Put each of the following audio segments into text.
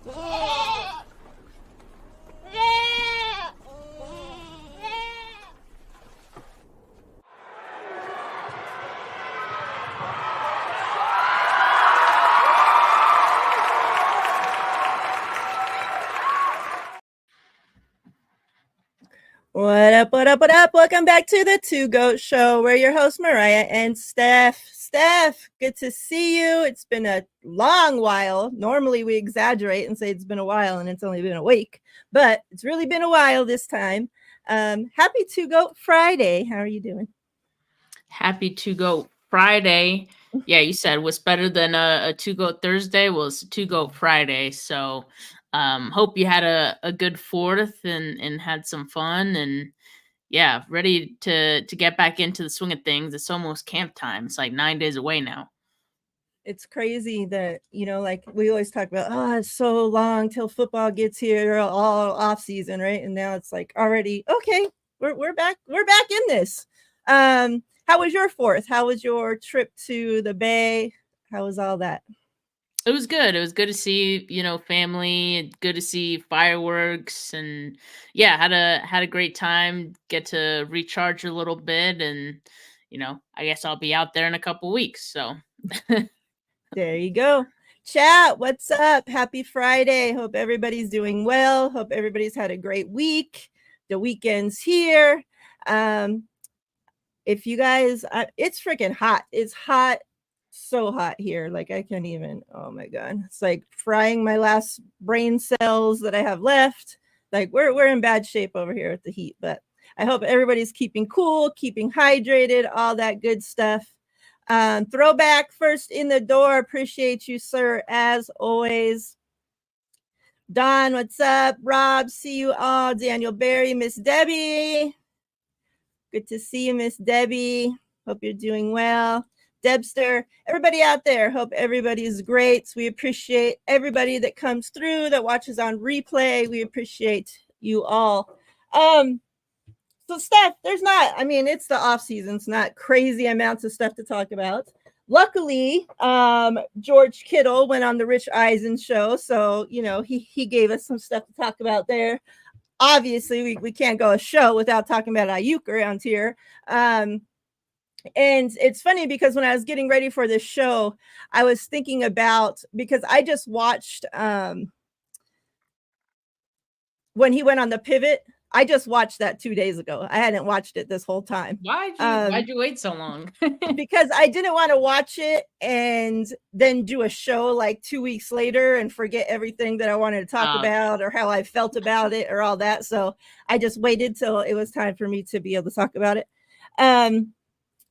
What up, what up, what up? Welcome back to the Two Goat Show. We're your hosts, Miriah and Steph. Steph, good to see you. It's been a long while. Normally we exaggerate and say it's been a while and it's only been a week, but it's really been a while this time. Happy Two Goat Friday. How are you doing? Happy Two Goat Friday. Yeah, you said what's better than a Two Goat Thursday? Well, it's a Two Goat Friday. So hope you had a good 4th and had some fun, and yeah, ready to get back into the swing of things. It's almost camp time. It's like 9 days away now. It's crazy that, like we always talk about, oh, it's so long till football gets here, all off season, right? And now it's like already, okay, we're back in this. How was your 4th? How was your trip to the Bay? How was all that? It was good. It was good to see, family, good to see fireworks, and yeah, had a great time, get to recharge a little bit, and I guess I'll be out there in a couple weeks. So there you go. Chat, what's up? Happy Friday. Hope everybody's doing well. Hope everybody's had a great week. The weekend's here. If you guys, it's freaking hot. It's hot. So hot here. Like I can't even, oh my God. It's like frying my last brain cells that I have left. Like we're in bad shape over here with the heat, but I hope everybody's keeping cool, keeping hydrated, all that good stuff. Throwback first in the door. Appreciate you, sir, as always. Don, what's up? Rob, see you all. Daniel Barry, Miss Debbie. Good to see you, Miss Debbie. Hope you're doing well. Debster, everybody out there, hope everybody's great. We appreciate everybody that comes through, that watches on replay. We appreciate you all. So Steph, it's the off season. It's not crazy amounts of stuff to talk about. Luckily, George Kittle went on the Rich Eisen show. So, he gave us some stuff to talk about there. Obviously, we can't go a show without talking about Ayuk around here. And it's funny because when I was getting ready for this show, I was thinking about, because I just watched when he went on the pivot. I just watched that 2 days ago. I hadn't watched it this whole time. Why'd you wait so long? Because I didn't want to watch it and then do a show like 2 weeks later and forget everything that I wanted to talk about or how I felt about it or all that. So I just waited till it was time for me to be able to talk about it.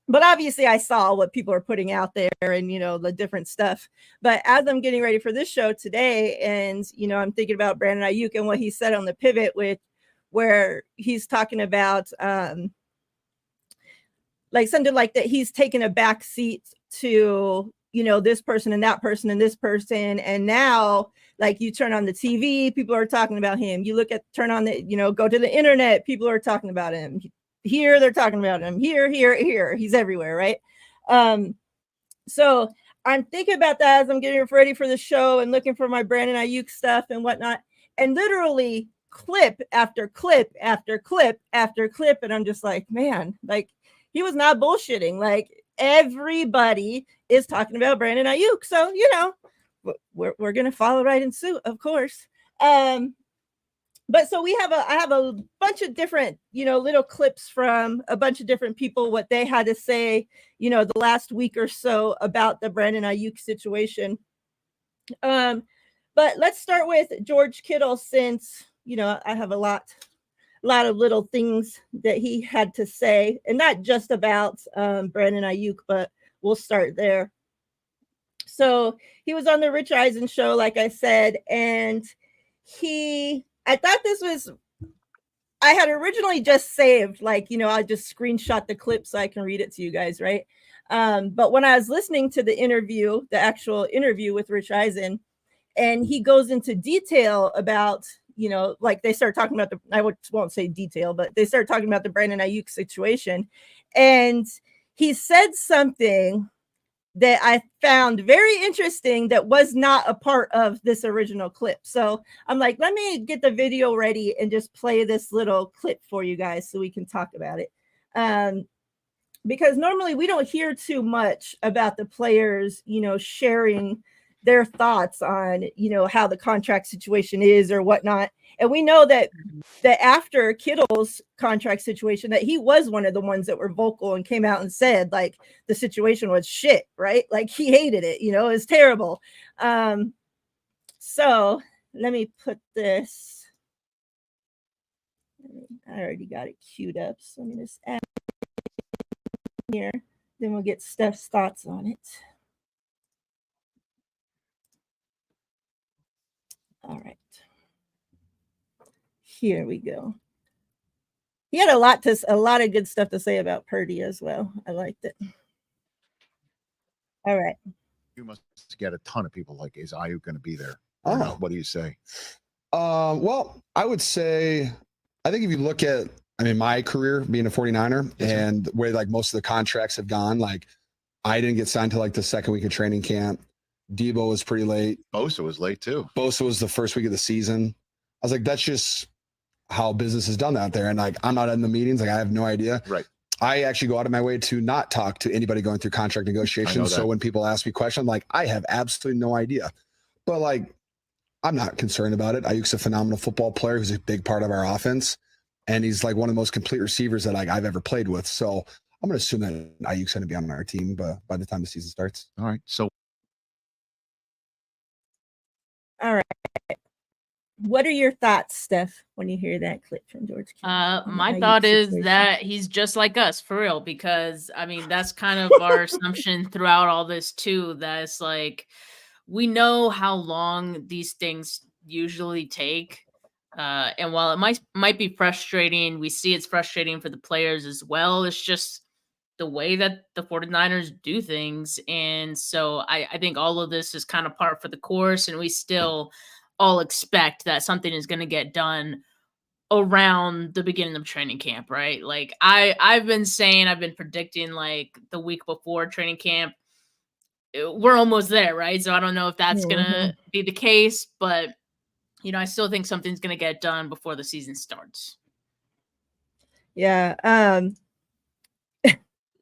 But obviously I saw what people are putting out there and, the different stuff. But as I'm getting ready for this show today and, I'm thinking about Brandon Ayuk and what he said on the pivot where he's talking about like something like that. He's taken a back seat to, this person and that person and this person. And now like you turn on the TV, people are talking about him. You turn on go to the internet, people are talking about him. Here they're talking about him. Here. He's everywhere, right? So I'm thinking about that as I'm getting ready for the show and looking for my Brandon Ayuk stuff and whatnot. And literally clip after clip after clip after clip. And I'm just like, man, like he was not bullshitting. Like everybody is talking about Brandon Ayuk. So, we're going to follow right in suit, of course. But so I have a bunch of different, little clips from a bunch of different people, what they had to say, the last week or so about the Brandon Ayuk situation. But let's start with George Kittle, since, I have a lot of little things that he had to say, and not just about Brandon Ayuk, but we'll start there. So he was on the Rich Eisen show, like I said, and I thought this was, I had originally just saved, like, I just screenshot the clip so I can read it to you guys, right? But when I was listening to the actual interview with Rich Eisen, and he goes into detail about, like they start talking about I won't say detail, but they started talking about the Brandon Ayuk situation. And he said something that I found very interesting that was not a part of this original clip. So I'm like, let me get the video ready and just play this little clip for you guys so we can talk about it. Because normally we don't hear too much about the players, sharing their thoughts on, how the contract situation is or whatnot. And we know that after Kittle's contract situation, that he was one of the ones that were vocal and came out and said, like, the situation was shit, right? Like, he hated it, it was terrible. So let me put this. I already got it queued up. So let me just add it here. Then we'll get Steph's thoughts on it. All right. Here we go. He had a lot of good stuff to say about Purdy as well. I liked it. All right. You must get a ton of people like, is Ayuk going to be there? Oh. What do you say? Well, I would say, I think if you look at, my career being a 49er and where like most of the contracts have gone, like I didn't get signed till like the second week of training camp. Debo was pretty late. Bosa was late too. Bosa was the first week of the season. I was like, that's just how business is done out there. And like, I'm not in the meetings. Like, I have no idea. Right. I actually go out of my way to not talk to anybody going through contract negotiations. So when people ask me questions, I'm like, I have absolutely no idea. But like, I'm not concerned about it. Ayuk's a phenomenal football player who's a big part of our offense. And he's like one of the most complete receivers that like I've ever played with. So I'm going to assume that Ayuk's going to be on our team by the time the season starts. All right. So. All right. What are your thoughts, Steph, when you hear that clip from George Kittle? My thought is that he's just like us, for real, because that's kind of our assumption throughout all this too. That it's like, we know how long these things usually take. And while it might be frustrating, we see it's frustrating for the players as well. It's just the way that the 49ers do things. And so I think all of this is kind of par for the course, and we still all expect that something is going to get done around the beginning of training camp, right? Like I've been predicting like the week before training camp, we're almost there, right? So I don't know if that's going to be the case, but I still think something's going to get done before the season starts. Yeah.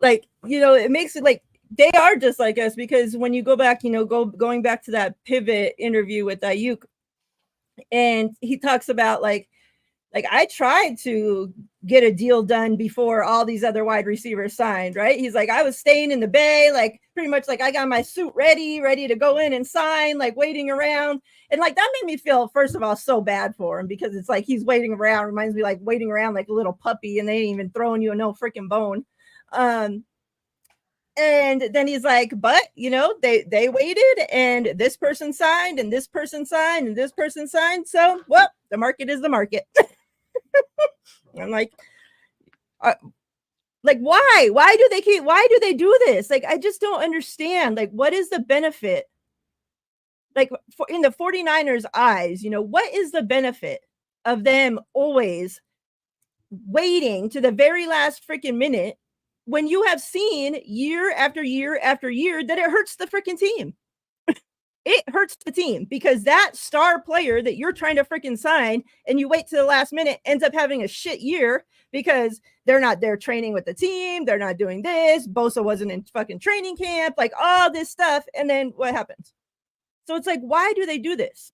Like, it makes it like they are just like us, because when you go back, going back to that pivot interview with Ayuk, and he talks about like I tried to get a deal done before all these other wide receivers signed, right? He's like, I was staying in the Bay, like pretty much like I got my suit ready to go in and sign, like waiting around. And like, that made me feel, first of all, so bad for him, because it's like, he's waiting around, reminds me like waiting around like a little puppy, and they ain't even throwing you a no freaking bone. And then he's like, but they waited, and this person signed, and this person signed, and this person signed. So, well, the market is the market. I'm like, why do they do this? Like, I just don't understand. Like, what is the benefit? Like, in the 49ers eyes, what is the benefit of them always waiting to the very last freaking minute, when you have seen year after year after year that it hurts the freaking team? It hurts the team, because that star player that you're trying to freaking sign, and you wait to the last minute, ends up having a shit year because they're not there training with the team. They're not doing this. Bosa wasn't in fucking training camp, like all this stuff. And then what happens? So it's like, why do they do this?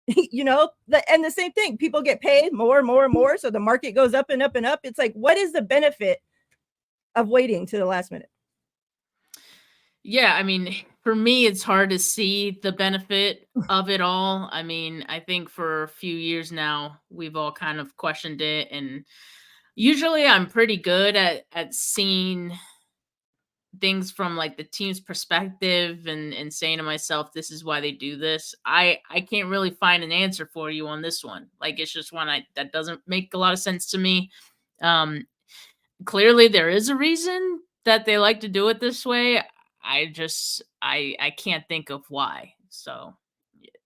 And the same thing, people get paid more and more and more. So the market goes up and up and up. It's like, what is the benefit of waiting to the last minute? Yeah, for me, it's hard to see the benefit of it all. I think for a few years now, we've all kind of questioned it. And usually I'm pretty good at seeing things from like the team's perspective and saying to myself, this is why they do this. I can't really find an answer for you on this one. Like, it's just one that doesn't make a lot of sense to me. Clearly there is a reason that they like to do it this way. I can't think of why. So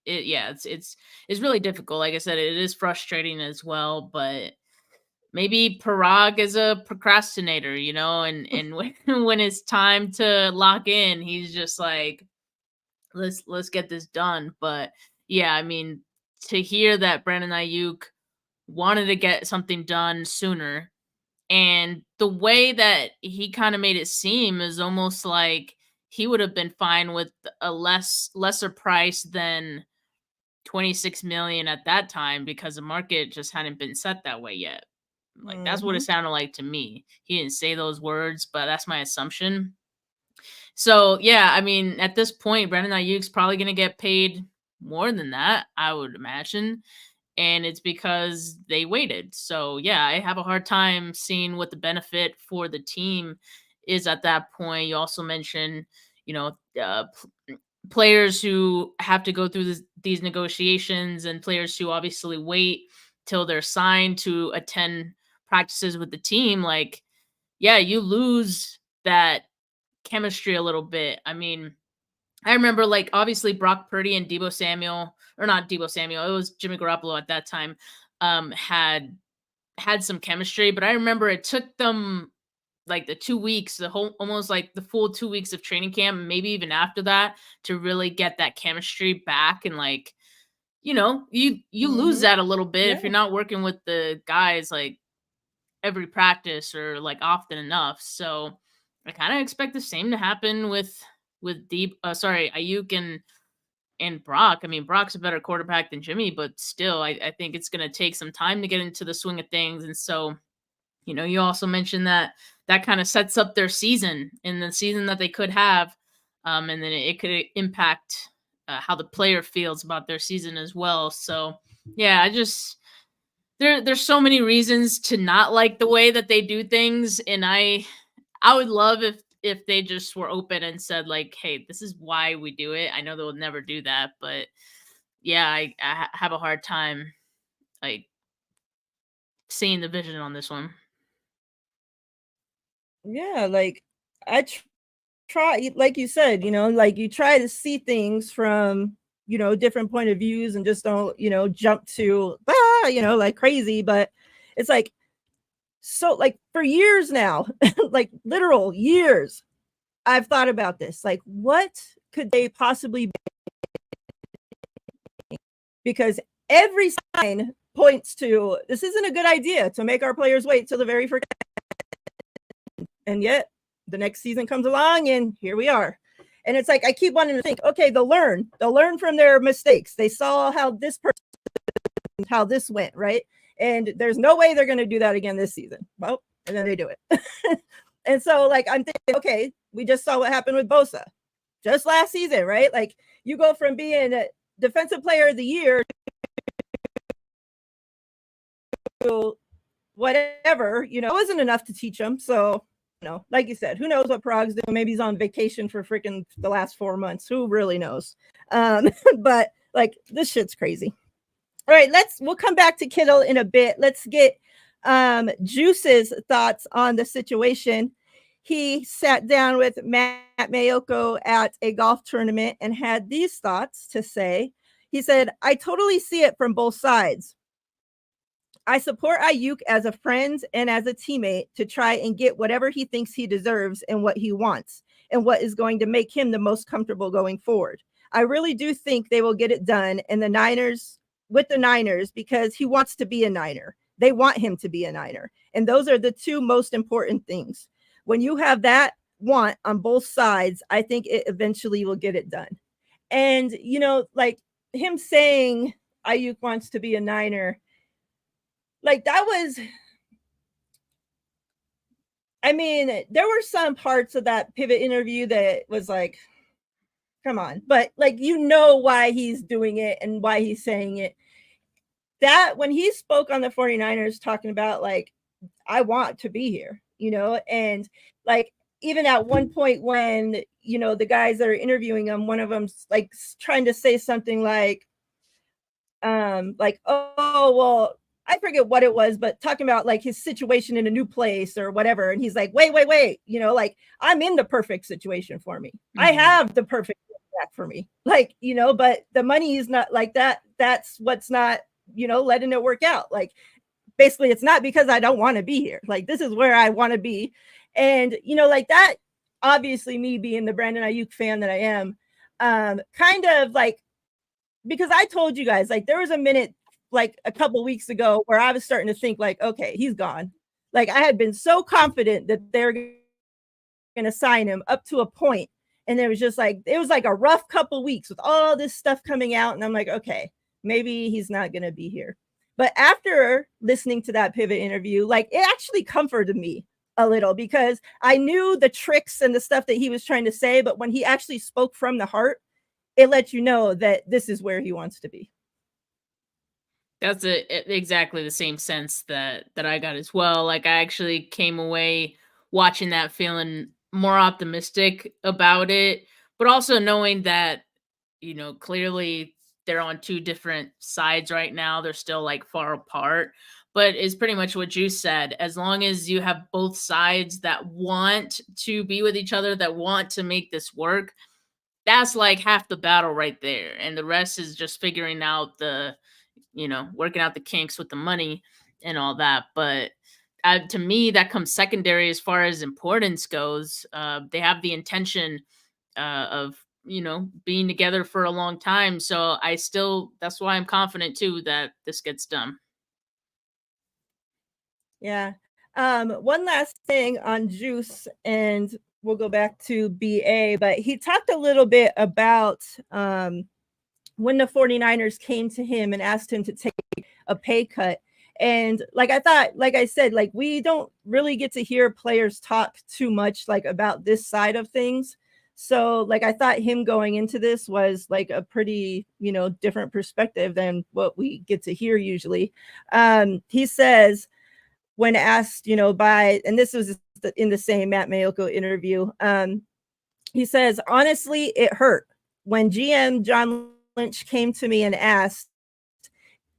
it's really difficult. Like I said, it is frustrating as well, but maybe Parag is a procrastinator, you know, and when it's time to lock in, he's just like, let's get this done. But yeah, I mean, to hear that Brandon Ayuk wanted to get something done sooner, and the way that he kind of made it seem is almost like he would have been fine with a lesser price than 26 million at that time, because the market just hadn't been set that way yet. Like, that's what it sounded like to me. He didn't say those words, but that's my assumption. So yeah, I mean, at this point, Brandon Ayuk's probably going to get paid more than that, I would imagine. And it's because they waited. So yeah, I have a hard time seeing what the benefit for the team is at that point. You also mentioned, you know, players who have to go through these negotiations, and players who obviously wait till they're signed to attend practices with the team. Like, yeah, you lose that chemistry a little bit. I mean, I remember, like, obviously Brock Purdy and Deebo Samuel, or not Deebo Samuel, it was Jimmy Garoppolo at that time, had some chemistry, but I remember it took them like the 2 weeks, almost like the full 2 weeks of training camp, maybe even after that, to really get that chemistry back. And like, you know, you lose that a little bit if you're not working with the guys like every practice or like often enough. So I kind of expect the same to happen with Ayuk and Brock. I mean, Brock's a better quarterback than Jimmy, but still, I think it's going to take some time to get into the swing of things. And so, you know, you also mentioned that kind of sets up their season, in the season that they could have. And then it could impact how the player feels about their season as well. So yeah, there's so many reasons to not like the way that they do things. And I would love if they just were open and said like, hey, this is why we do it. I know they'll never do that, but yeah, I have a hard time like seeing the vision on this one. Yeah, like I try, like you said, you know, like you try to see things from, you know, different point of views, and just don't, you know, jump to you know, like crazy. But it's like, so like for years now, like literal years, I've thought about this. Like, what could they possibly be? Because every sign points to this isn't a good idea to make our players wait till the very first. And yet the next season comes along and here we are. And it's like, I keep wanting to think, okay, they'll learn from their mistakes. They saw how this went, right? And there's no way they're going to do that again this season. Well, and then they do it. And so like, I'm thinking, okay, we just saw what happened with Bosa just last season, right? Like, you go from being a defensive player of the year to whatever, you know, it wasn't enough to teach them. So, you know, like you said, who knows what Parag's doing? Maybe he's on vacation for freaking the last 4 months. Who really knows? But like, this shit's crazy. All right, we'll come back to Kittle in a bit. Let's get Juice's thoughts on the situation. He sat down with Matt Mayoko at a golf tournament and had these thoughts to say. He said, I totally see it from both sides. I support Ayuk as a friend and as a teammate to try and get whatever he thinks he deserves and what he wants and what is going to make him the most comfortable going forward. I really do think they will get it done with the Niners, because he wants to be a Niner. They want him to be a Niner. And those are the two most important things. When you have that want on both sides, I think it eventually will get it done. And, you know, like him saying Ayuk wants to be a Niner, like that was, I mean, there were some parts of that pivot interview that was like, come on. But like, you know why he's doing it and why he's saying it. That when he spoke on the 49ers talking about like, I want to be here, you know, and like, even at one point when, you know, the guys that are interviewing him, one of them's like trying to say something like, oh, well, I forget what it was, but talking about like his situation in a new place or whatever. And he's like, wait, you know, like I'm in the perfect situation for me. Mm-hmm. I have the perfect back for me. Like, you know, but the money is not like that. That's what's not, you know, letting it work out. Like, basically it's not because I don't want to be here. Like, this is where I want to be. And, you know, like that, obviously me being the Brandon Ayuk fan that I am, kind of like, because I told you guys, like, there was a minute, like a couple weeks ago where I was starting to think like, okay, he's gone. Like, I had been so confident that they're going to sign him up to a point. And it was just like, it was like a rough couple weeks with all this stuff coming out. And I'm like, okay, maybe he's not going to be here. But after listening to that pivot interview, like, it actually comforted me a little, because I knew the tricks and the stuff that he was trying to say. But when he actually spoke from the heart, it lets you know that this is where he wants to be. That's exactly the same sense that I got as well. Like, I actually came away watching that feeling more optimistic about it, but also knowing that, you know, clearly they're on two different sides right now. They're still like far apart, but it's pretty much what you said. As long as you have both sides that want to be with each other, that want to make this work, that's like half the battle right there. And the rest is just figuring out working out the kinks with the money and all that. But to me, that comes secondary as far as importance goes. They have the intention of being together for a long time. So that's why I'm confident too that this gets done. Yeah. One last thing on Juice, and we'll go back to BA, but he talked a little bit about when the 49ers came to him and asked him to take a pay cut. And like I said, like, we don't really get to hear players talk too much like about this side of things. So like, I thought him going into this was like a pretty, different perspective than what we get to hear usually. He says, when asked, and this was in the same Matt Mayoko interview, he says, honestly, it hurt when GM John Lynch came to me and asked.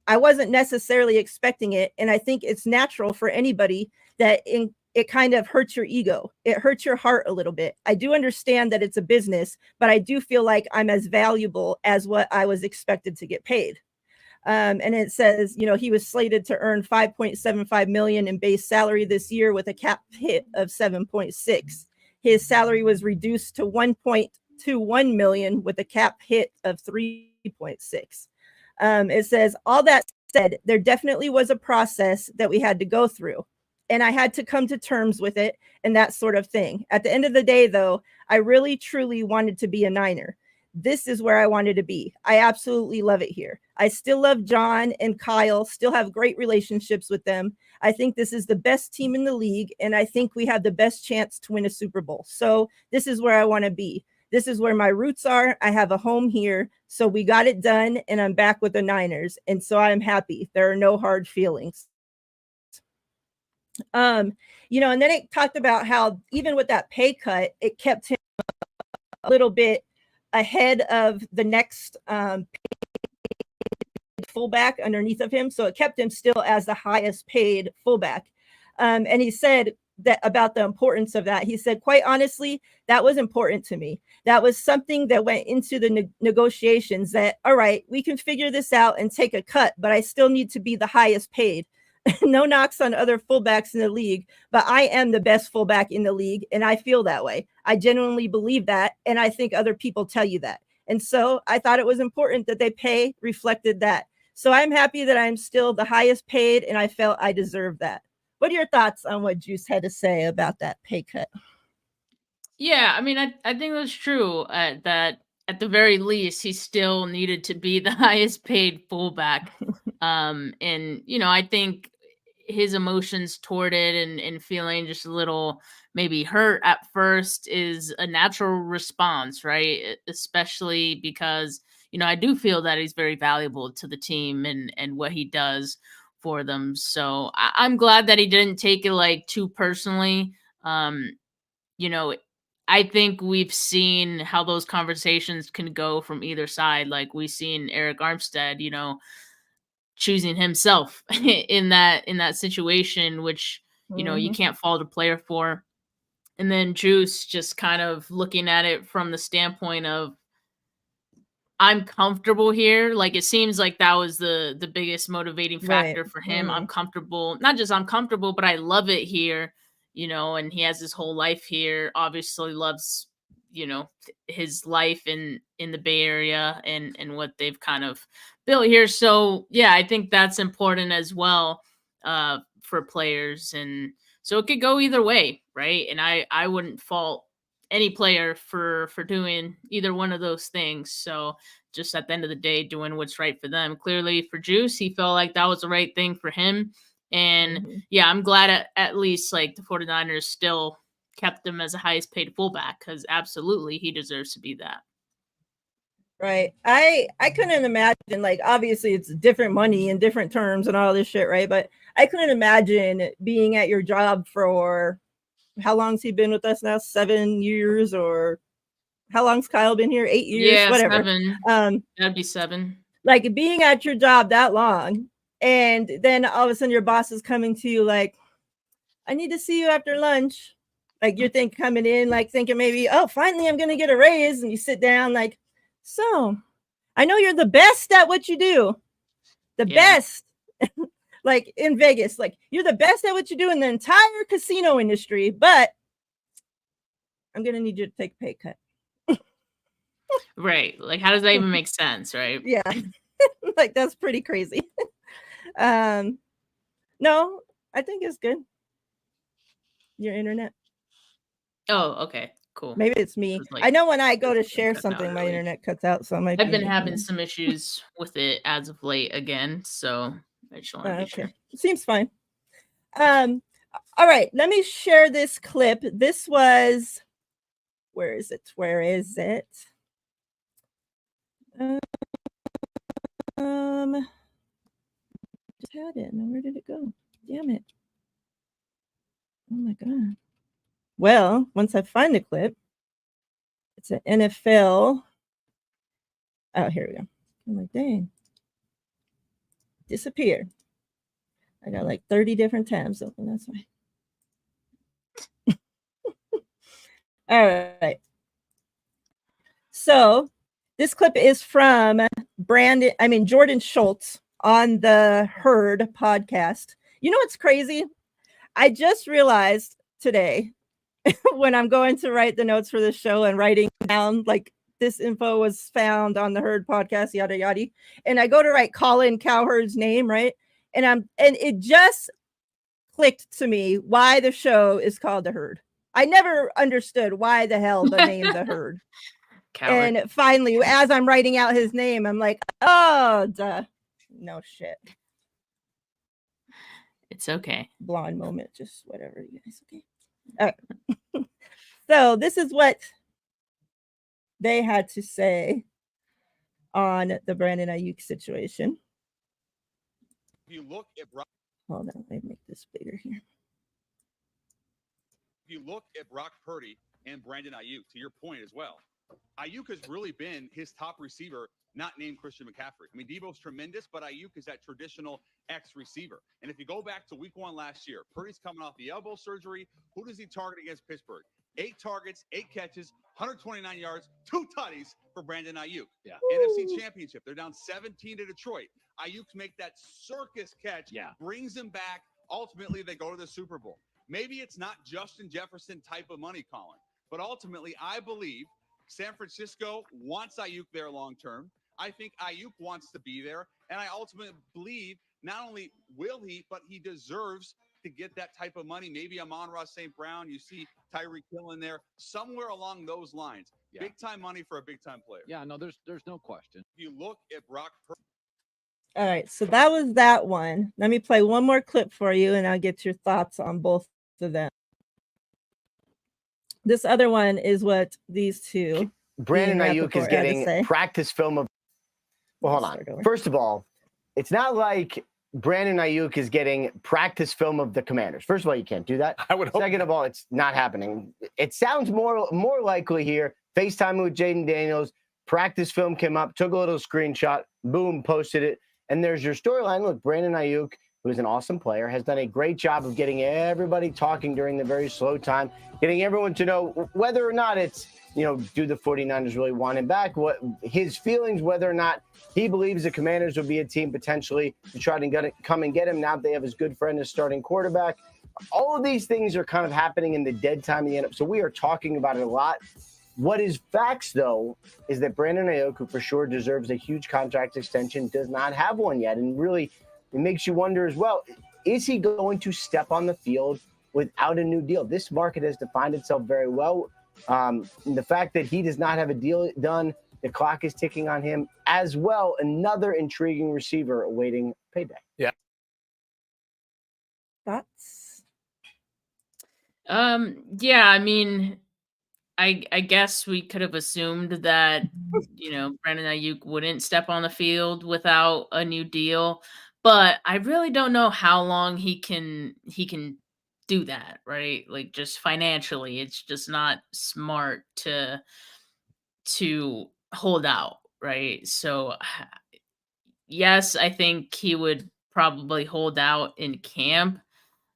I wasn't necessarily expecting it. And I think it's natural for anybody that it kind of hurts your ego. It hurts your heart a little bit. I do understand that it's a business, but I do feel like I'm as valuable as what I was expected to get paid. And it says, he was slated to earn $5.75 million in base salary this year with a cap hit of 7.6. His salary was reduced to $1.21 million with a cap hit of 3.6. It says, all that said, there definitely was a process that we had to go through, and I had to come to terms with it and that sort of thing. At the end of the day, though, I really, truly wanted to be a Niner. This is where I wanted to be. I absolutely love it here. I still love John and Kyle, still have great relationships with them. I think this is the best team in the league, and I think we have the best chance to win a Super Bowl. So this is where I want to be. This is where my roots are. I have a home here. So we got it done, and I'm back with the Niners. And so I'm happy. There are no hard feelings. And then it talked about how even with that pay cut, it kept him a little bit ahead of the next fullback underneath of him. So it kept him still as the highest paid fullback. And he said that about the importance of that. He said, quite honestly, that was important to me. That was something that went into the negotiations that, all right, we can figure this out and take a cut, but I still need to be the highest paid. No knocks on other fullbacks in the league, but I am the best fullback in the league. And I feel that way. I genuinely believe that. And I think other people tell you that. And so I thought it was important that they pay reflected that. So I'm happy that I'm still the highest paid, and I felt I deserve that. What are your thoughts on what Juice had to say about that pay cut? Yeah, I mean, I think that's true. That at the very least, he still needed to be the highest paid fullback. And I think his emotions toward it and feeling just a little maybe hurt at first is a natural response, right? Especially because I do feel that he's very valuable to the team and what he does for them. So I'm glad that he didn't take it like too personally. I think we've seen how those conversations can go from either side. Like we've seen Eric Armstead, choosing himself in that situation, which, you can't fault a player for. And then Juice just kind of looking at it from the standpoint of, I'm comfortable here. Like, it seems like that was the biggest motivating factor Right. for him. I'm comfortable. Not just I'm comfortable, but I love it here, you know, and he has his whole life here. Obviously loves, you know, his life in the Bay Area and what they've kind of built here. So, yeah, I think that's important as well for players. And so it could go either way, right? And I wouldn't fault any player for doing either one of those things. So just at the end of the day, doing what's right for them. Clearly for Juice, he felt like that was the right thing for him. And yeah, I'm glad at least like the 49ers still kept him as the highest paid fullback, because absolutely he deserves to be that. Right. I couldn't imagine, like, obviously it's different money and different terms and all this shit, right? But I couldn't imagine being at your job for, how long's he been with us now? 7 years, or how long's Kyle been here? 8 years, Yeah, whatever. 7. That'd be 7. Like, being at your job that long, and then all of a sudden your boss is coming to you like, I need to see you after lunch. Like, you're coming in, like thinking maybe, oh, finally I'm gonna get a raise, and you sit down like, so I know you're the best at what you do. The best. Like in Vegas, like you're the best at what you do in the entire casino industry, but I'm gonna need you to take a pay cut. Right. Like, how does that even make sense, right? Yeah. Like, that's pretty crazy. No, I think it's good. Your internet. Oh, okay. Cool. Maybe it's me. Like, I know when I go to share something, my internet cuts out. So I've been having some issues with it as of late again. So I just want to be sure. Seems fine. All right, let me share this clip. This was, where is it? Just had it. Now where did it go? Damn it. Oh my god. Well, once I find the clip, it's an NFL. Oh, here we go. I'm like, dang. Disappeared. I got like 30 different tabs open. That's why. All right. So this clip is from Jordan Schultz on the Herd podcast. You know what's crazy? I just realized today when I'm going to write the notes for the show and writing down like this info was found on the Herd podcast, yada yada. And I go to write Colin Cowherd's name, right? And it just clicked to me why the show is called The Herd. I never understood why the hell the name The Herd. Coward. And finally, as I'm writing out his name, I'm like, oh, duh. No shit. It's okay. Blonde moment, just whatever, you guys. Okay. All right. So this is what they had to say on the Brandon Ayuk situation. If you look at hold on, let me make this bigger here. If you look at Brock Purdy and Brandon Ayuk, to your point as well, Ayuk has really been his top receiver, not named Christian McCaffrey. I mean, Deebo's tremendous, but Ayuk is that traditional X receiver. And if you go back to week 1 last year, Purdy's coming off the elbow surgery. Who does he target against Pittsburgh? 8 targets, 8 catches, 129 yards, 2 tutties for Brandon Ayuk. Yeah. NFC Championship. They're down 17 to Detroit. Ayuk make that circus catch, brings them back. Ultimately, they go to the Super Bowl. Maybe it's not Justin Jefferson type of money, Colin, but ultimately, I believe San Francisco wants Ayuk there long term. I think Ayuk wants to be there, and I ultimately believe not only will he, but he deserves to get that type of money. Maybe Amon-Ra St. Brown, you see Tyreek Hill in there, somewhere along those lines. Yeah. Big time money for a big time player. Yeah, no, there's no question. If you look at Brock Purdy. All right, so that was that one. Let me play one more clip for you, and I'll get your thoughts on both of them. This other one is what these two. Brandon Ayuk is getting practice film of. Well, hold on. First of all, it's not like Brandon Ayuk is getting practice film of the Commanders. First of all, you can't do that. I would hope. Second of all, it's not happening. It sounds more likely here. FaceTime with Jaden Daniels. Practice film came up, took a little screenshot, boom, posted it. And there's your storyline. Look, Brandon Ayuk, who is an awesome player, has done a great job of getting everybody talking during the very slow time, getting everyone to know whether or not it's do the 49ers really want him back? What his feelings, whether or not he believes the Commanders will be a team potentially to try to come and get him now that they have his good friend as starting quarterback. All of these things are kind of happening in the dead time of the NFL. So we are talking about it a lot. What is facts, though, is that Brandon Ayuk, who for sure deserves a huge contract extension, does not have one yet. And really, it makes you wonder as well, is he going to step on the field without a new deal? This market has defined itself very well. The fact that he does not have a deal done, the clock is ticking on him as well. Another intriguing receiver awaiting payday. Yeah. Thoughts? Yeah, I mean, I guess we could have assumed that, Brandon Ayuk wouldn't step on the field without a new deal, but I really don't know how long he can do that, right? Like, just financially, it's just not smart to hold out, right? So yes, I think he would probably hold out in camp.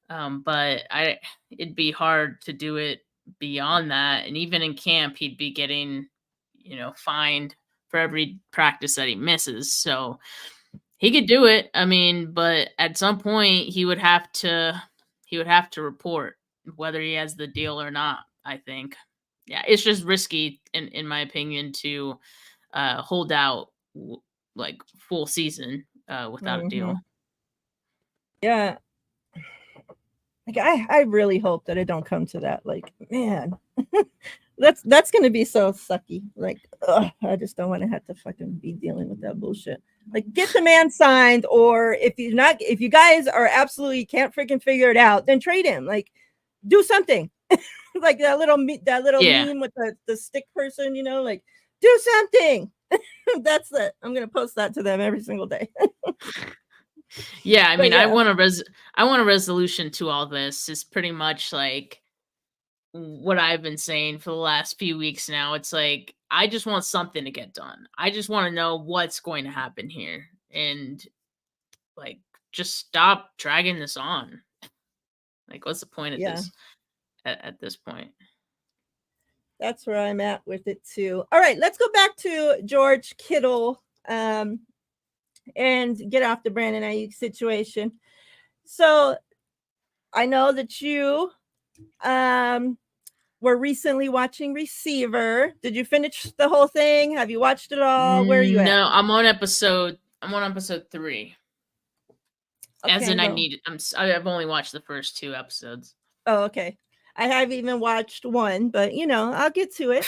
But it'd be hard to do it beyond that. And even in camp, he'd be getting, fined for every practice that he misses. So he could do it. I mean, but at some point he would have to report whether he has the deal or not, I think. Yeah, it's just risky in my opinion to hold out like full season without a deal. Yeah. Like I really hope that it don't come to that. Like, man, that's gonna be so sucky. Like, I just don't want to have to fucking be dealing with that bullshit. Like, get the man signed, or if you guys are absolutely can't freaking figure it out, then trade him. Like, do something. Like that little meme with the stick person, like, do something. That's it. I'm gonna post that to them every single day. Yeah, I mean, yeah. I want a resolution to all this. It's pretty much like what I've been saying for the last few weeks now. It's like, I just want something to get done. I just want to know what's going to happen here, and like, just stop dragging this on. Like, what's the point of this at this point? That's where I'm at with it too. All right, let's go back to George Kittle. And get off the Brandon Ayuk situation. So I know that you were recently watching Receiver. Did you finish the whole thing? Have you watched it all? Where are you at? No, I'm on episode 3. Okay, as in, I've only watched the first 2 episodes. Oh, okay. I haven't even watched one, but I'll get to it.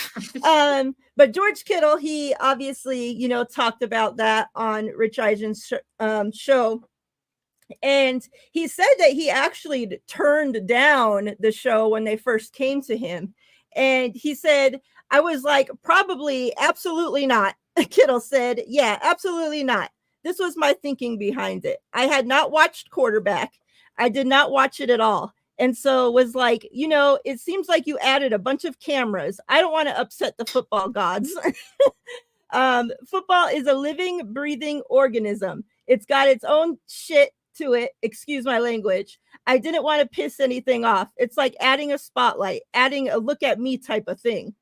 But George Kittle, he obviously, talked about that on Rich Eisen's show. And he said that he actually turned down the show when they first came to him. And he said, I was like, probably, absolutely not. Kittle said, yeah, absolutely not. This was my thinking behind it. I had not watched Quarterback. I did not watch it at all. And so was like, it seems like you added a bunch of cameras. I don't want to upset the football gods. Football is a living, breathing organism. It's got its own shit to it. Excuse my language. I didn't want to piss anything off. It's like adding a spotlight, adding a look at me type of thing.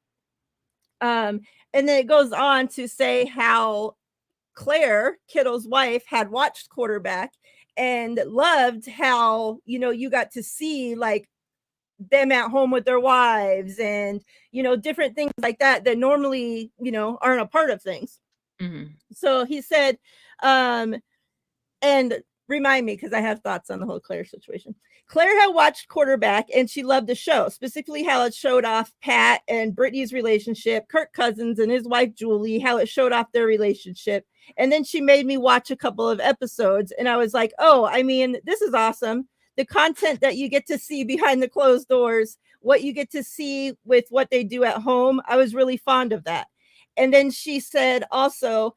And then it goes on to say how Claire, Kittle's wife, had watched Quarterback and loved how, you got to see like them at home with their wives and, different things like that normally, aren't a part of things. Mm-hmm. So he said, and remind me, because I have thoughts on the whole Claire situation. Claire had watched Quarterback and she loved the show, specifically how it showed off Pat and Brittany's relationship, Kirk Cousins and his wife, Julie, how it showed off their relationship. And then she made me watch a couple of episodes and I was like, oh, I mean, this is awesome. The content that you get to see behind the closed doors, what you get to see with what they do at home. I was really fond of that. And then she said also,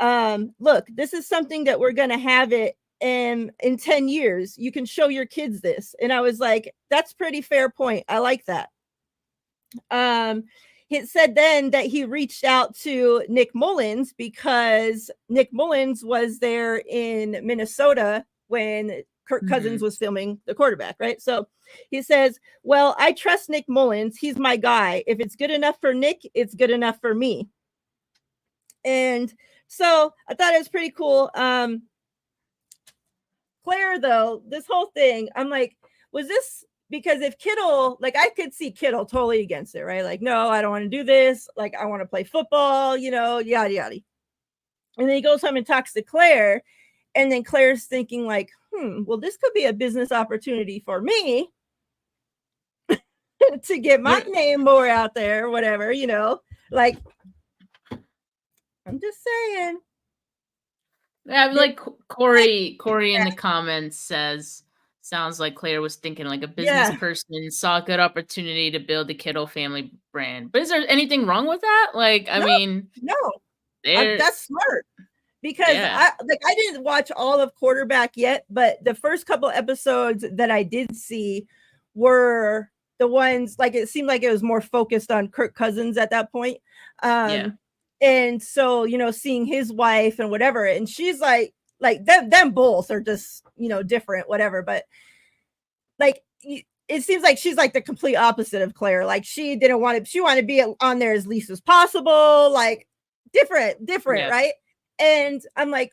look, this is something that we're going to have it in 10 years. You can show your kids this. And I was like, that's pretty fair point. I like that. He said then that he reached out to Nick Mullins because Nick Mullins was there in Minnesota when Kirk Cousins was filming the quarterback, right? So he says, well, I trust Nick Mullins. He's my guy. If it's good enough for Nick, it's good enough for me. And so I thought it was pretty cool. Claire, though, this whole thing, I'm like, was this because if Kittle, like I could see Kittle totally against it, right? Like, no, I don't want to do this. Like, I want to play football, you know, yada, yada. And then he goes home and talks to Claire. And then Claire's thinking like, well, this could be a business opportunity for me to get my name more out there, whatever, you know, like, I'm just saying. Yeah, like Corey in the comments says, sounds like Claire was thinking like a business person, saw a good opportunity to build the Kittle family brand. But is there anything wrong with that? Like, I mean, no, that's smart. Because I didn't watch all of Quarterback yet, but the first couple episodes that I did see were the ones like it seemed like it was more focused on Kirk Cousins at that point. And so, you know, seeing his wife and whatever, and she's like them both are just, you know, different, whatever. But like it seems like she's like the complete opposite of Claire. Like she wanted to be on there as least as possible, like different, right? And I'm like,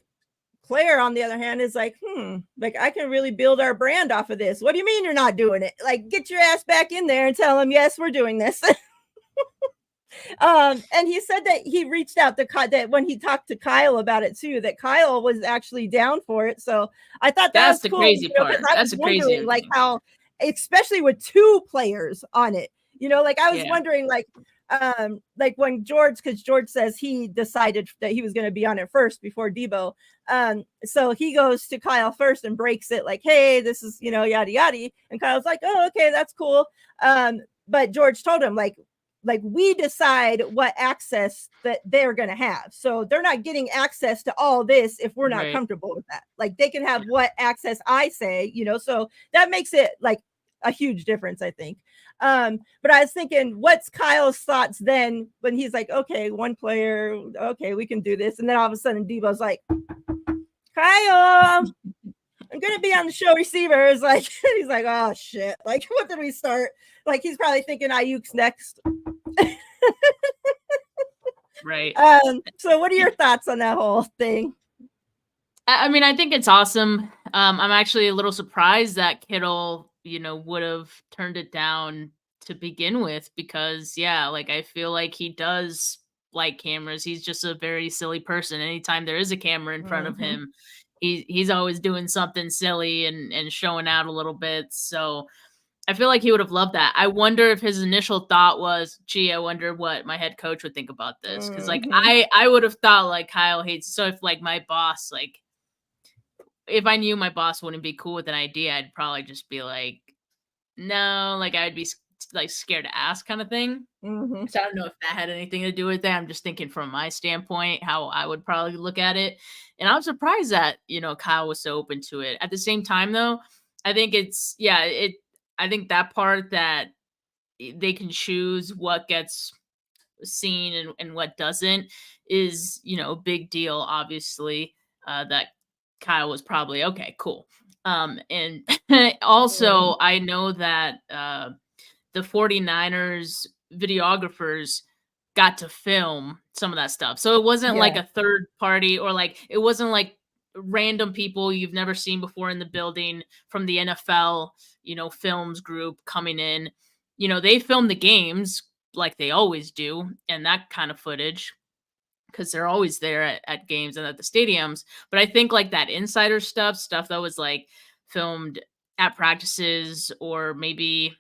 Claire, on the other hand, is like, like I can really build our brand off of this. What do you mean you're not doing it? Like, get your ass back in there and tell him, yes, we're doing this. And he said that he reached out to that when he talked to Kyle about it too, that Kyle was actually down for it. So I thought that's the cool, crazy part. That's the crazy like how, especially with two players on it, you know, like I was wondering like when because George says he decided that he was going to be on it first before Debo. So he goes to Kyle first and breaks it like, hey, this is, you know, yada yada. And Kyle's like, oh, okay, that's cool. But George told him like we decide what access that they're going to have. So they're not getting access to all this if we're not comfortable with that. Like they can have what access I say, you know, so that makes it like a huge difference, I think. But I was thinking, what's Kyle's thoughts then when he's like, okay, one player, okay, we can do this. And then all of a sudden Debo's like, Kyle, I'm going to be on the show receivers. Like, he's like, oh shit. Like, what did we start? Like, he's probably thinking Ayuk's next. Right. So what are your thoughts on that whole thing? I mean, I think it's awesome. I'm actually a little surprised that Kittle, you know, would have turned it down to begin with because, like, I feel like he does like cameras. He's just a very silly person. Anytime there is a camera in front of him, he's always doing something silly and showing out a little bit. So I feel like he would have loved that. I wonder if his initial thought was, gee, I wonder what my head coach would think about this. Because, like, I would have thought, like, Kyle hates. So if, like, my boss, like, if I knew my boss wouldn't be cool with an idea, I'd probably just be like, no, like I'd be like scared to ask kind of thing. So I don't know if that had anything to do with that. I'm just thinking from my standpoint, how I would probably look at it. And I'm surprised that, you know, Kyle was so open to it. At the same time, though, I think it's, I think that part that they can choose what gets seen and what doesn't is, you know, a big deal, obviously, that Kyle was probably okay, cool. And also I know that the 49ers videographers got to film some of that stuff. So it wasn't like a third party or like it wasn't like random people you've never seen before in the building from the NFL, you know, films group coming in. You know, they film the games like they always do and that kind of footage, because they're always there at games and at the stadiums. But I think like that insider stuff that was like filmed at practices or maybe,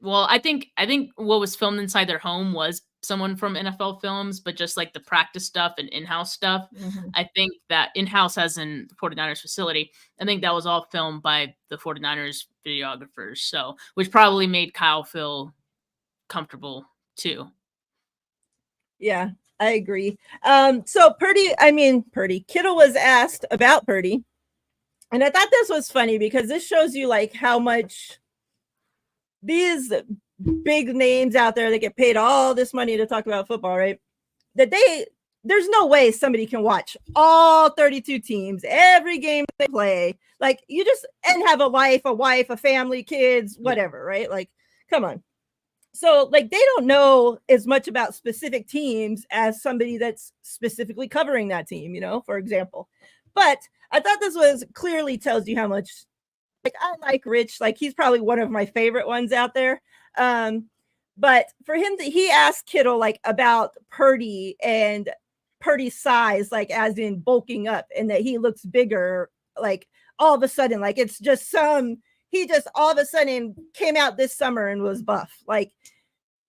well, I think what was filmed inside their home was someone from NFL Films, but just like the practice stuff and in-house stuff. I think that in-house as in the 49ers facility, I think that was all filmed by the 49ers videographers. So, which probably made Kyle feel comfortable too. Yeah. I agree. So Purdy, Kittle was asked about Purdy. And I thought this was funny because this shows you like how much these big names out there that get paid all this money to talk about football, right? That there's no way somebody can watch all 32 teams, every game they play. Like, you just, and have a wife, a family, kids, whatever, right? Like, come on. So, like, they don't know as much about specific teams as somebody that's specifically covering that team, you know, for example. But I thought this was clearly tells you how much, like, I like Rich. Like, he's probably one of my favorite ones out there. But for him, he asked Kittle, like, about Purdy and Purdy's size, like, as in bulking up, and that he looks bigger, like, all of a sudden, like, it's just he just all of a sudden came out this summer and was buff. Like,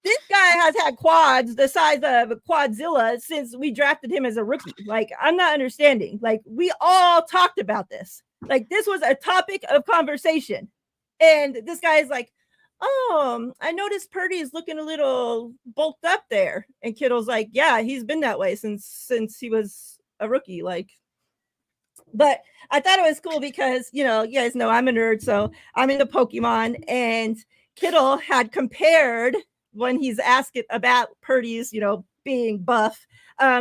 this guy has had quads the size of a Quadzilla since we drafted him as a rookie. Like, I'm not understanding. Like, we all talked about this. Like, this was a topic of conversation. And this guy is like, oh, I noticed Purdy is looking a little bulked up there. And Kittle's like, yeah, he's been that way since he was a rookie. Like, but I thought it was cool because, you know, you guys know I'm a nerd, so I'm into Pokemon. And Kittle had compared, when he's asked about Purdy's, you know, being buff,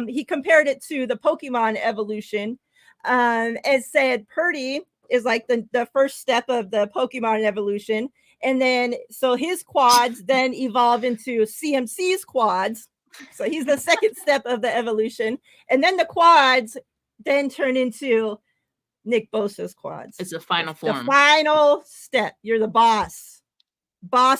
he compared it to the Pokemon evolution, and said Purdy is like the first step of the Pokemon evolution. And then, so his quads then evolve into CMC's quads. So he's the second step of the evolution. And then the quads then turn into Nick Bosa's quads. It's a final form. The final step. You're the boss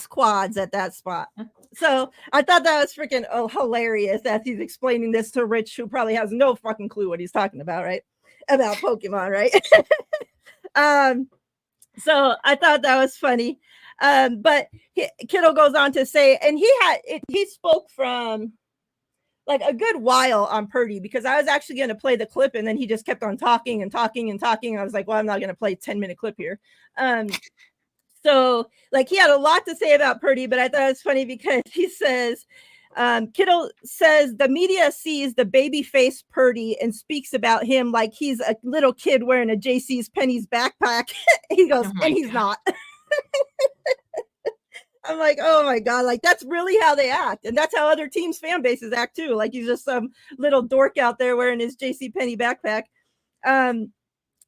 quads at that spot. So I thought that was freaking hilarious as he's explaining this to Rich, who probably has no fucking clue what he's talking about, right? About Pokemon, right? So I thought that was funny. But Kittle goes on to say, and he spoke from like a good while on Purdy, because I was actually going to play the clip, and then he just kept on talking and talking and talking. I was like, well, I'm not going to play a 10-minute clip here. So like, he had a lot to say about Purdy, but I thought it was funny because he says, Kittle says the media sees the baby face Purdy and speaks about him like he's a little kid wearing a JC's Penney's backpack. He goes, and he's not. I'm like, oh my God, like, that's really how they act. And that's how other teams' fan bases act too. Like, he's just some little dork out there wearing his JC Penney backpack.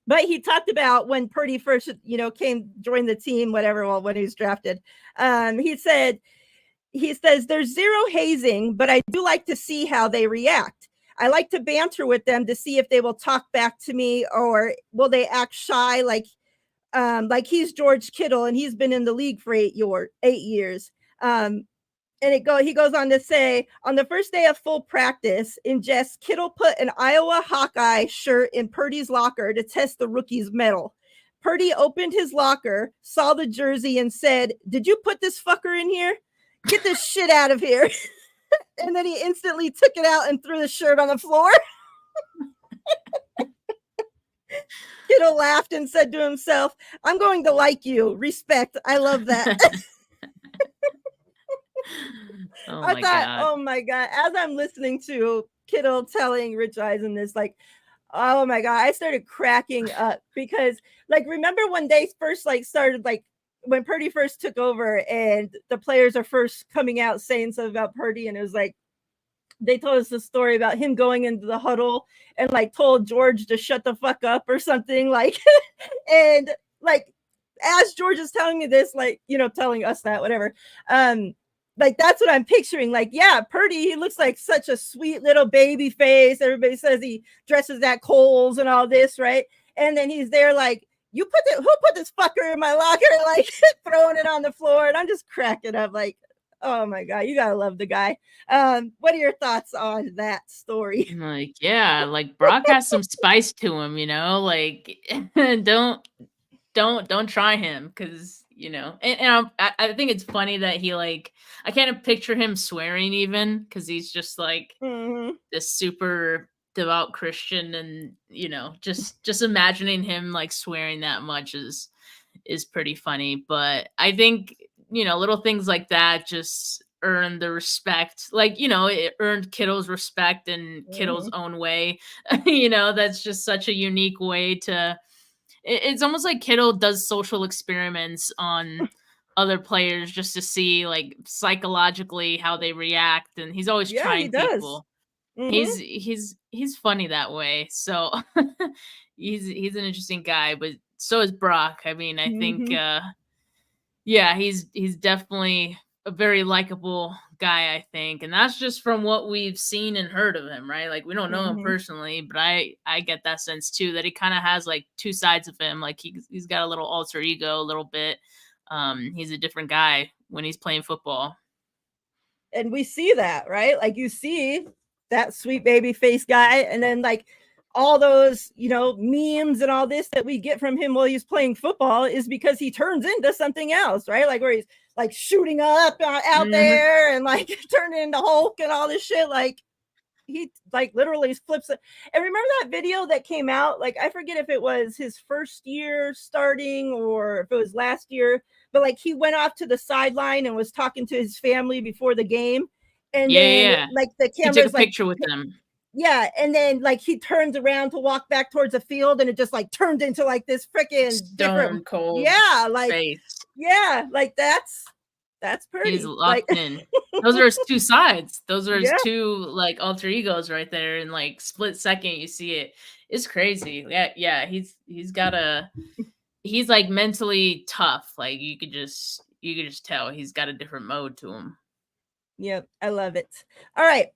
But he talked about when Purdy first, you know, joined the team, whatever, well, when he was drafted. He says there's zero hazing, but I do like to see how they react. I like to banter with them to see if they will talk back to me, or will they act shy, like he's George Kittle and he's been in the league for 8 years. And he goes on to say, on the first day of full practice in jest, Kittle put an Iowa Hawkeye shirt in Purdy's locker to test the rookie's mettle. Purdy opened his locker, saw the jersey, and said, "Did you put this fucker in here? Get this shit out of here." And then he instantly took it out and threw the shirt on the floor. Kittle laughed and said to himself, "I'm going to like you. Respect. I love that." I thought, God. Oh my God. As I'm listening to Kittle telling Rich Eisen this, like, oh my God, I started cracking up because, like, remember when they first, like, started, like, when Purdy first took over and the players are first coming out saying something about Purdy, and it was like, they told us the story about him going into the huddle and, like, told George to shut the fuck up or something, like, and, like, as George is telling me this, like, you know, telling us that, whatever, like, that's what I'm picturing. Like, yeah, Purdy, he looks like such a sweet little baby face. Everybody says he dresses at Kohl's and all this, right? And then he's there like, who put this fucker in my locker? Like, throwing it on the floor. And I'm just cracking up like, oh my God, you gotta love the guy. What are your thoughts on that story? Like, yeah, like, Brock has some spice to him, you know, like, don't try him, because, you know, and I think it's funny that he, like, I can't picture him swearing even, because he's just like this super devout Christian, and, you know, just imagining him like swearing that much is pretty funny. But I think, you know, little things like that just earn the respect. Like, you know, it earned Kittle's respect in Kittle's own way. You know, that's just such a unique way to. It's almost like Kittle does social experiments on other players just to see, like, psychologically how they react, and he's always trying people. He's funny that way. So he's an interesting guy, but so is Brock. I mean, I think yeah, he's definitely a very likable guy, I think. And that's just from what we've seen and heard of him, right? Like we don't know him personally, but I get that sense too, that he kind of has like two sides of him. Like he's got a little alter ego a little bit. He's a different guy when he's playing football. And we see that, right? Like you see that sweet baby face guy, and then like all those, you know, memes and all this that we get from him while he's playing football is because he turns into something else, right? Like where he's like shooting up out there and like turning into Hulk and all this shit. Like he like literally flips it. And remember that video that came out? Like I forget if it was his first year starting or if it was last year, but like he went off to the sideline and was talking to his family before the game. And then like the camera's he took a picture with them. Yeah, and then like he turns around to walk back towards the field, and it just like turned into like this freaking different cold. Yeah, like face. Yeah, like that's pretty. He's locked in. Those are his two sides. Those are his two like alter egos right there. In like split second, you see it. It's crazy. Yeah. He's like mentally tough. Like you could just tell he's got a different mode to him. Yep, I love it. All right.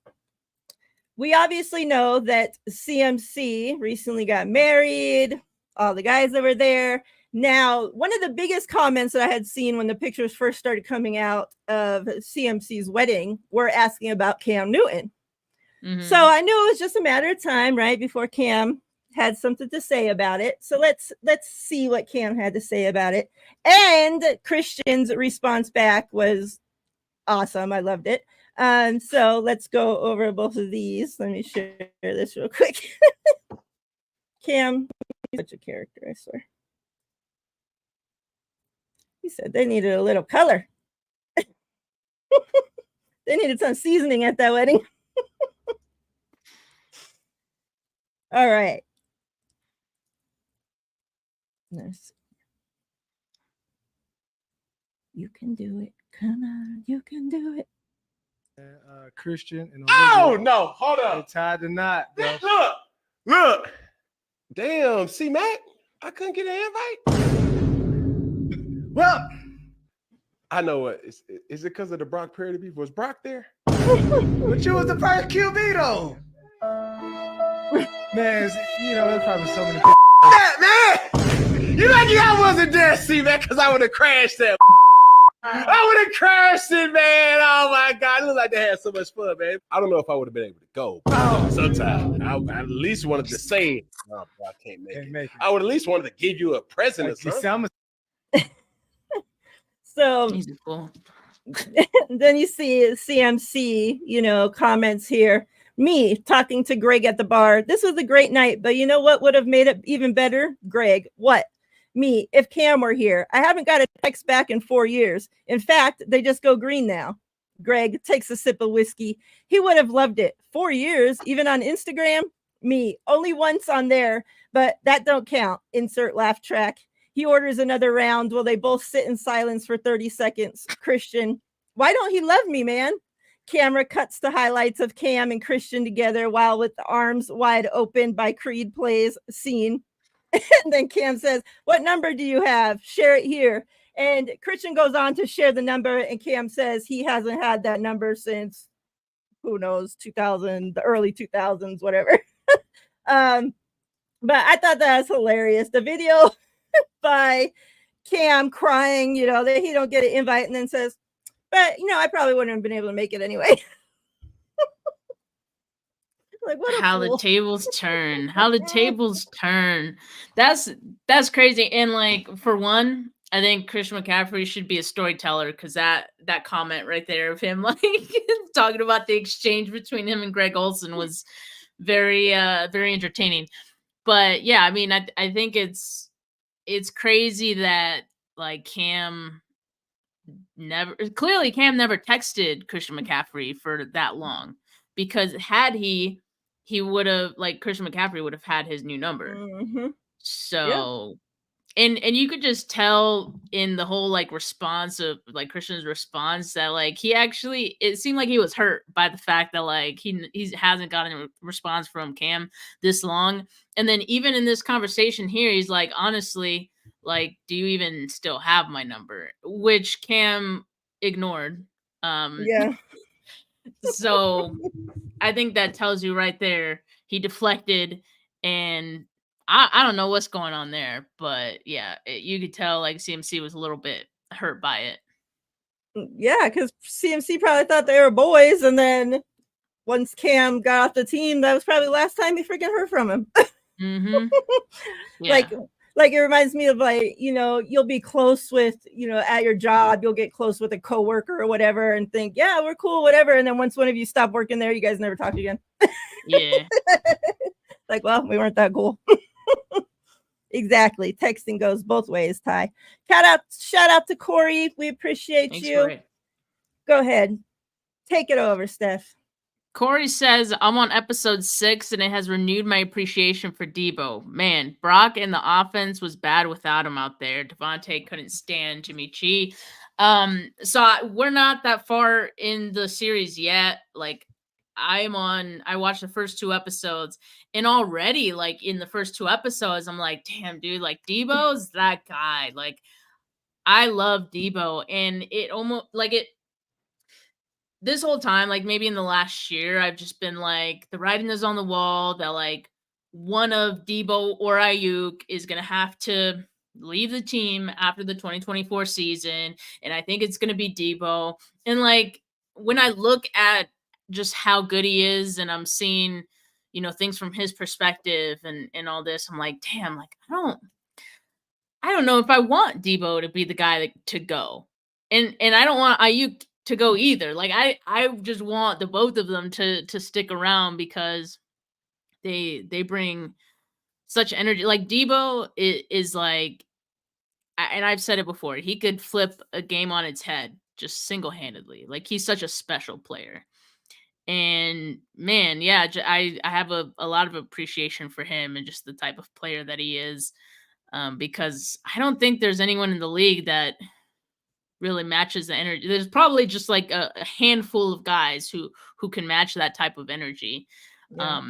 We obviously know that CMC recently got married, all the guys that were there. Now, one of the biggest comments that I had seen when the pictures first started coming out of CMC's wedding were asking about Cam Newton. So I knew it was just a matter of time, right, before Cam had something to say about it. So let's see what Cam had to say about it. And Christian's response back was awesome. I loved it. So let's go over both of these. Let me share this real quick. Cam, he's such a character, I swear. He said they needed a little color. They needed some seasoning at that wedding. All right. Nice. You can do it. Come on, you can do it. Christian and no, hold up. Tied the knot, bro. Look. Damn, C-Mac, I couldn't get an invite. Well, I know what. Is it because of the Brock Purdy beef? Was Brock there? But you was the first QB though. Man, you know, there's probably so many man. You lucky I wasn't there, C-Mac, because I would have crashed that. I would have crashed it, man. Oh my God. It looked like they had so much fun, man. I don't know if I would have been able to go. Sometime. I at least wanted to say, oh, bro, I can't make it. I would at least wanted to give you a present or something. So cool. Then you see CMC, you know, comments here. Me talking to Greg at the bar. This was a great night, but you know what would have made it even better? Greg, what? Me, if Cam were here. I haven't got a text back in 4 years. In fact, they just go green now. Greg takes a sip of whiskey. He would have loved it. 4 years, even on Instagram. Me, only once on there, but that don't count. Insert laugh track. He orders another round while they both sit in silence for 30 seconds. Christian, why don't he love me, man? Camera cuts to highlights of Cam and Christian together while with the arms wide open by Creed plays scene. And then Cam says, what number do you have? Share it here. And Christian goes on to share the number, and Cam says he hasn't had that number since, who knows, 2000, the early 2000s, whatever. But I thought that was hilarious. The video by Cam crying, you know, that he don't get an invite, and then says, but, you know, I probably wouldn't have been able to make it anyway. Like, what how fool. The tables turn. How the tables turn. That's crazy. And like, for one, I think Christian McCaffrey should be a storyteller, because that comment right there of him like talking about the exchange between him and Greg Olsen was very very entertaining. But yeah, I mean, I think it's crazy that like Cam never texted Christian McCaffrey for that long, because had he would have, like, Christian McCaffrey would have had his new number. So And you could just tell in the whole like response of like Christian's response that like he actually, it seemed like he was hurt by the fact that like he hasn't gotten a response from Cam this long. And then even in this conversation here, he's like, honestly, like, do you even still have my number? Which Cam ignored. Yeah. So I think that tells you right there, he deflected, and I don't know what's going on there, but yeah, you could tell like CMC was a little bit hurt by it. Yeah, because CMC probably thought they were boys, and then once Cam got off the team, that was probably the last time he freaking heard from him. Mm-hmm. Yeah. Like it reminds me of like, you know, you'll be close with, you know, at your job, you'll get close with a coworker or whatever and think, yeah, we're cool, whatever. And then once one of you stop working there, you guys never talk again. Yeah. Like, well, we weren't that cool. Exactly. Texting goes both ways, Ty. Shout out to Corey. We appreciate Thanks, you. Corey. Go ahead. Take it over, Steph. Corey says, I'm on episode 6 and it has renewed my appreciation for Debo. Man, Brock and the offense was bad without him out there. Devontae couldn't stand Jimmy G. We're not that far in the series yet. Like, I watched the first 2 episodes, and already, like, in the first 2 episodes, I'm like, damn, dude, like, Debo's that guy. Like, I love Debo, and it almost, like, this whole time, like, maybe in the last year, I've just been, like, the writing is on the wall that, like, one of Debo or Ayuk is going to have to leave the team after the 2024 season, and I think it's going to be Debo. And, like, when I look at just how good he is, and I'm seeing, you know, things from his perspective and all this, I'm like, damn, like, I don't know if I want Debo to be the guy to go. And I don't want Ayuk to go either. Like, I just want the both of them to stick around because they bring such energy. Like, Debo is like, and I've said it before, he could flip a game on its head just single-handedly. Like, he's such a special player. And man, yeah, I have a lot of appreciation for him and just the type of player that he is, because I don't think there's anyone in the league that really matches the energy. There's probably just like a handful of guys who can match that type of energy. Yeah.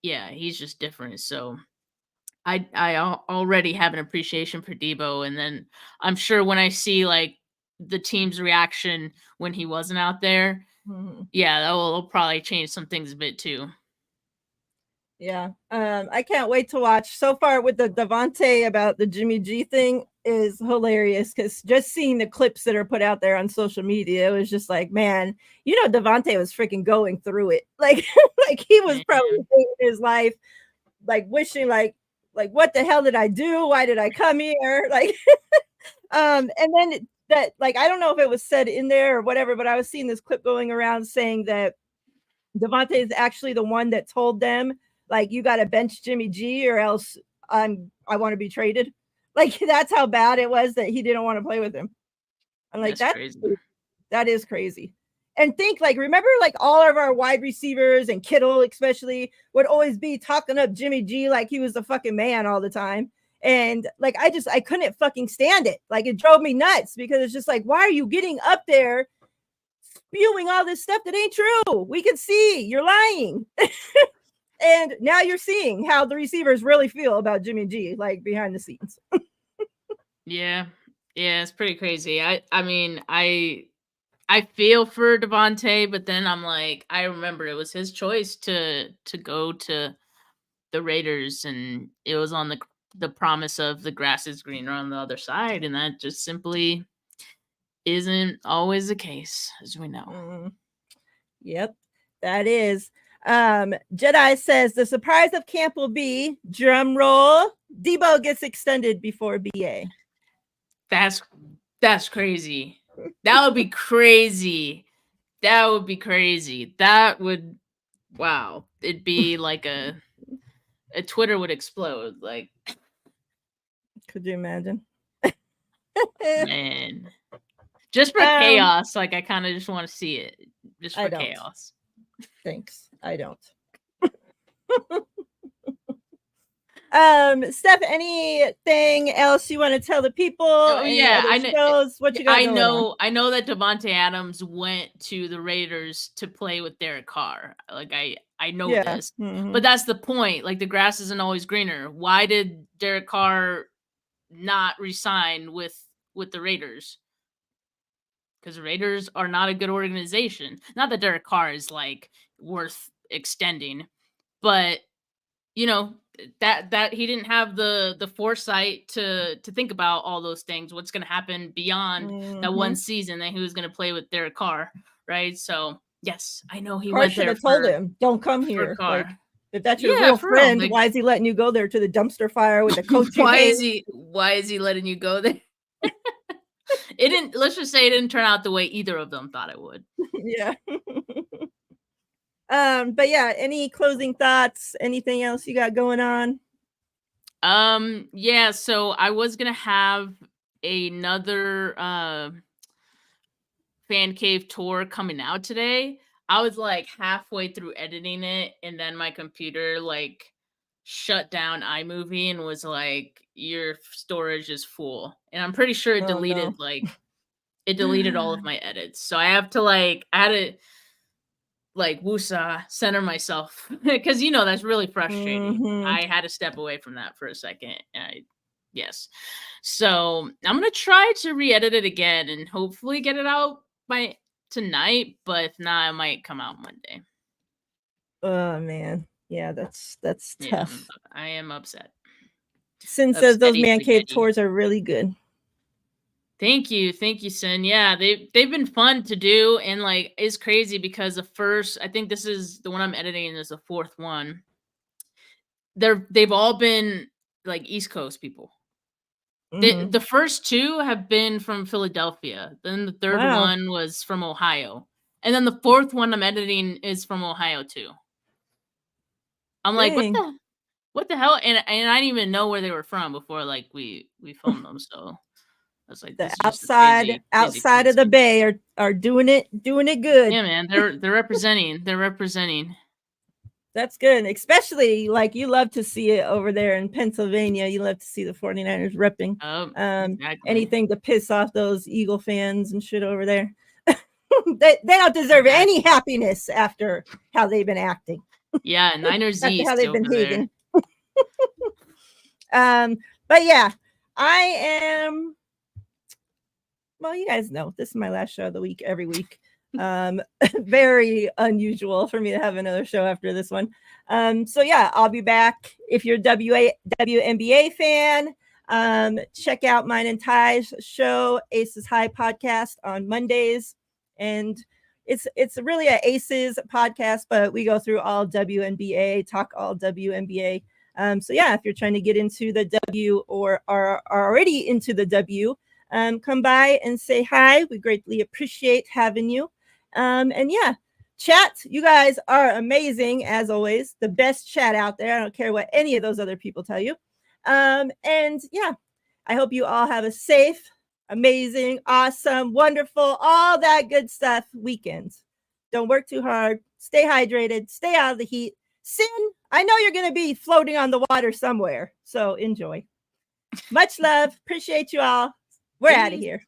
Yeah, he's just different. So I already have an appreciation for Debo, and then I'm sure when I see like the team's reaction when he wasn't out there, yeah, that will probably change some things a bit too. Yeah. I can't wait to watch. So far with the Devontae about the Jimmy G thing is hilarious, because just seeing the clips that are put out there on social media, it was just like, man, you know, Devontae was freaking going through it. Like, like he was probably hating his life, like wishing like what the hell did I do? Why did I come here? Like, and then that, like, I don't know if it was said in there or whatever, but I was seeing this clip going around saying that Devontae is actually the one that told them, like, you got to bench Jimmy G or else I want to be traded. Like, that's how bad it was that he didn't want to play with him. I'm like, that's crazy. That is crazy. And think, like, remember, like, all of our wide receivers and Kittle especially would always be talking up Jimmy G like he was the fucking man all the time. And like, I couldn't fucking stand it. Like, it drove me nuts, because it's just like, why are you getting up there spewing all this stuff that ain't true? We can see you're lying. And now you're seeing how the receivers really feel about Jimmy G, like behind the scenes. Yeah, it's pretty crazy. I mean, I feel for Devontae, but then I'm like, I remember it was his choice to go to the Raiders, and it was on the promise of the grass is greener on the other side, and that just simply isn't always the case, as we know. Yep, that is. Jedi says the surprise of camp will be, drum roll, Debo gets extended before BA. That's crazy. That would be crazy. That would be crazy. That would, wow. It'd be like a Twitter would explode. Like, could you imagine? Man, just for chaos. Like, I kind of just want to see it just for chaos. Thanks. I don't. Steph, anything else you want to tell the people? Oh Any yeah, other I know. shows? What you got going on? I know that Devontae Adams went to the Raiders to play with Derek Carr. Like I know Yeah. this, Mhm. but that's the point. Like the grass isn't always greener. Why did Derek Carr not resign with the Raiders? Because the Raiders are not a good organization. Not that Derek Carr is like worth extending, but you know that he didn't have the foresight to think about all those things. What's going to happen beyond that one season that he was going to play with Derek Carr, right? So yes, I know he Carr went should there have told for him, "Don't come here." Carr. Like, if that's your Yeah, real for real, friend, like- why is he letting you go there to the dumpster fire with the coach? you why hate? is he letting you go there? It didn't. Let's just say it didn't turn out the way either of them thought it would. Yeah. But yeah, any closing thoughts? Anything else you got going on? Yeah, so I was gonna have another fan cave tour coming out today. I was like halfway through editing it, and then my computer like shut down iMovie and was like, your storage is full. And I'm pretty sure it Oh, deleted no. it deleted all of my edits. So I had to woosah, center myself, because that's really frustrating. I had to step away from that for a second. Yes. So I'm gonna try to re-edit it again and hopefully get it out by tonight. But if not, it might come out Monday. Oh man, yeah, that's tough. I am upset. Sin says those Upsetty man cave spaghetti. tours are really good. Thank you, Sin. Yeah, they've been fun to do, and like it's crazy because the first, I think this is the one I'm editing is the fourth one. They've all been like East Coast people. The first two have been from Philadelphia. Then the third one was from Ohio, and then the fourth one I'm editing is from Ohio too. I'm like, what the hell? And I didn't even know where they were from before like we filmed them. So I was like, the this is just outside of the bay are doing it good. Yeah, man, they're representing. They're representing. That's good, especially like you love to see it over there in Pennsylvania. You love to see the 49ers repping. Exactly. Anything to piss off those Eagle fans and shit over there. they don't deserve any happiness after how they've been acting. Yeah, Niners East how they've over been there. But yeah, I am. Well, you guys know this is my last show of the week every week. Very unusual for me to have another show after this one. So yeah, I'll be back. If you're a WNBA fan, check out mine and Ty's show, Aces High podcast on Mondays. And it's really a Aces podcast, but we go through all WNBA, talk all WNBA. So yeah, if you're trying to get into the W or are already into the W, come by and say hi. We greatly appreciate having you. And yeah, chat, you guys are amazing as always. The best chat out there. I don't care what any of those other people tell you. And yeah, I hope you all have a safe, amazing, awesome, wonderful, all that good stuff weekend. Don't work too hard. Stay hydrated. Stay out of the heat. Sin, I know you're going to be floating on the water somewhere. So enjoy. Much love. Appreciate you all. We're out of here.